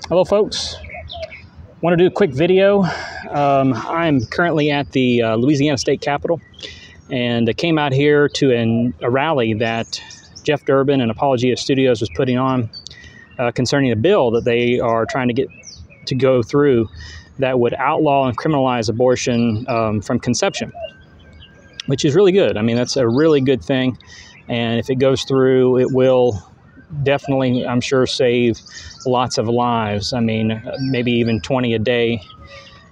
Hello folks, want to do a quick video. I'm currently at the Louisiana State Capitol, and I came out here to a rally that Jeff Durbin and Apologia Studios was putting on concerning a bill that they are trying to get to go through that would outlaw and criminalize abortion from conception, which is really good. I mean, that's a really good thing, and if it goes through, it will definitely, I'm sure, save lots of lives. I mean, maybe even 20 a day,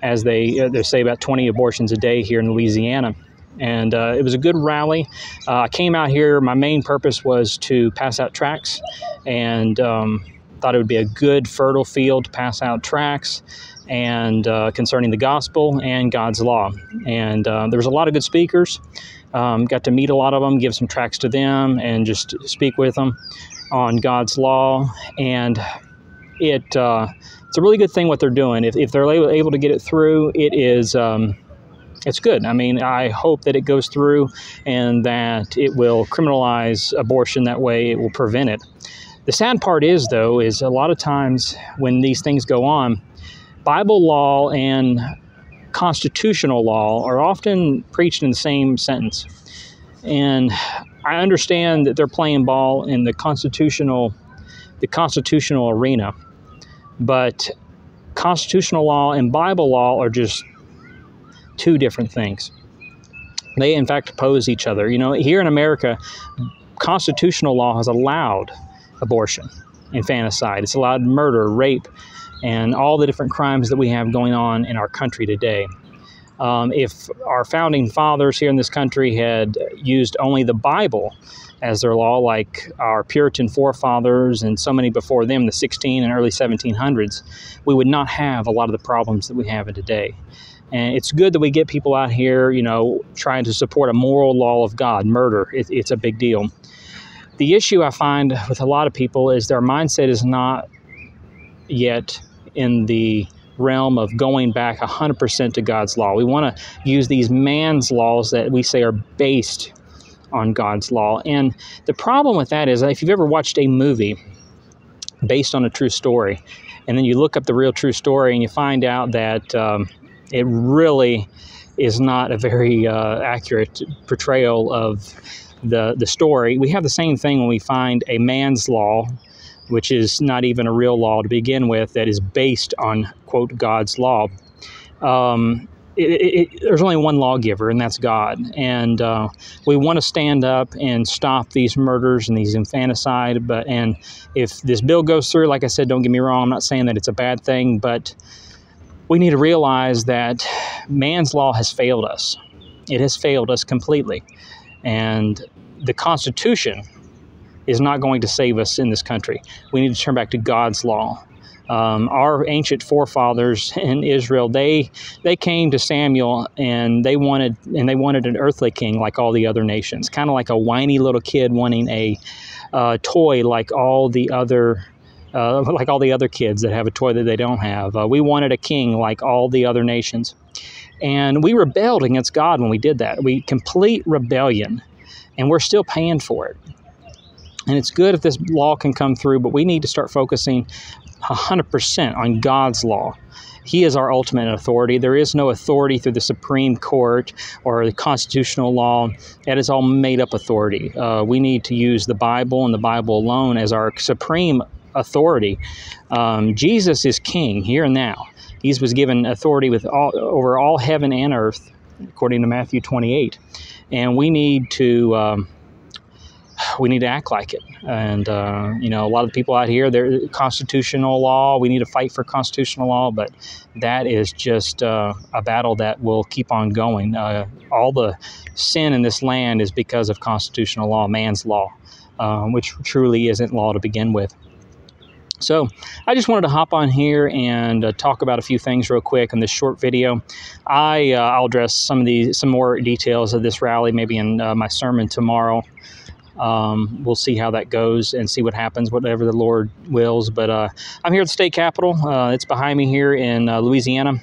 as they say about 20 abortions a day here in Louisiana. And it was a good rally. I came out here, my main purpose was to pass out tracts, and thought it would be a good fertile field to pass out tracts and concerning the gospel and God's law. And there was a lot of good speakers. Got to meet a lot of them, give some tracts to them, and just speak with them on God's law. And it's a really good thing what they're doing. If they're able to get it through, it is it's good. I mean, I hope that it goes through and that it will criminalize abortion. That way it will prevent it. The sad part is, though, is a lot of times when these things go on, Bible law and constitutional law are often preached in the same sentence. And I understand that they're playing ball in the constitutional arena, but constitutional law and Bible law are just two different things. They, in fact, oppose each other. You know, here in America, constitutional law has allowed abortion, infanticide. It's allowed murder, rape, and all the different crimes that we have going on in our country today. If our founding fathers here in this country had used only the Bible as their law, like our Puritan forefathers and so many before them, the 16 and early 1700s, we would not have a lot of the problems that we have today. And it's good that we get people out here, you know, trying to support a moral law of God, murder. It's a big deal. The issue I find with a lot of people is their mindset is not yet in the realm of going back 100% to God's law. We want to use these man's laws that we say are based on God's law. And the problem with that is, if you've ever watched a movie based on a true story, and then you look up the real true story and you find out that it really is not a very accurate portrayal of the story. We have the same thing when we find a man's law, which is not even a real law to begin with, that is based on, quote, God's law. There's only one lawgiver, and that's God. And we want to stand up and stop these murders and these infanticide. And if this bill goes through, like I said, don't get me wrong, I'm not saying that it's a bad thing, but we need to realize that man's law has failed us. It has failed us completely. And the Constitution is not going to save us in this country. We need to turn back to God's law. Our ancient forefathers in Israel, they came to Samuel and they wanted an earthly king like all the other nations, kind of like a whiny little kid wanting a toy like all the other kids that have a toy that they don't have. We wanted a king like all the other nations, and we rebelled against God when we did that. Complete rebellion, and we're still paying for it. And it's good if this law can come through, but we need to start focusing 100% on God's law. He is our ultimate authority. There is no authority through the Supreme Court or the constitutional law. That is all made-up authority. We need to use the Bible and the Bible alone as our supreme authority. Jesus is king here and now. He was given authority over all heaven and earth, according to Matthew 28. And we need to act like it. And, you know, a lot of people out here, they're constitutional law. We need to fight for constitutional law, but that is just a battle that will keep on going. All the sin in this land is because of constitutional law, man's law, which truly isn't law to begin with. So I just wanted to hop on here and talk about a few things real quick in this short video. I'll address some more details of this rally maybe in my sermon tomorrow. We'll see how that goes and see what happens, whatever the Lord wills. But I'm here at the state capitol. It's behind me here in Louisiana.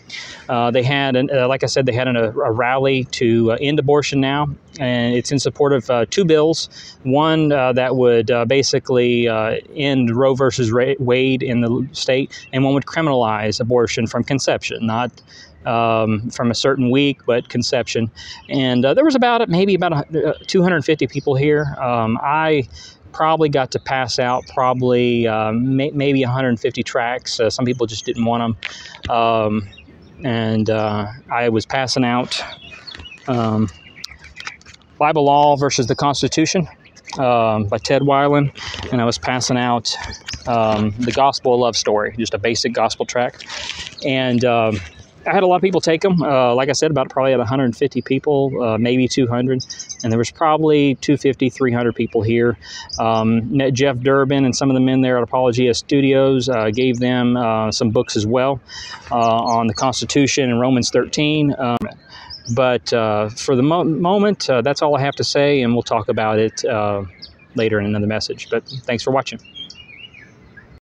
They had, like I said, they had a rally to end abortion now, and it's in support of two bills. One that would basically end Roe versus Wade in the state, and one would criminalize abortion from conception, not from a certain week, but conception. And there was maybe about 250 people here. I probably got to pass out maybe 150 tracts. Some people just didn't want them. I was passing out Bible Law versus the Constitution by Ted Weiland, and I was passing out the Gospel of Love Story, just a basic gospel tract. And I had a lot of people take them. Like I said, probably at 150 people, maybe 200. And there was probably 250, 300 people here. Met Jeff Durbin and some of the men there at Apologia Studios, gave them some books as well on the Constitution and Romans 13. But for the moment, that's all I have to say, and we'll talk about it later in another message. But thanks for watching.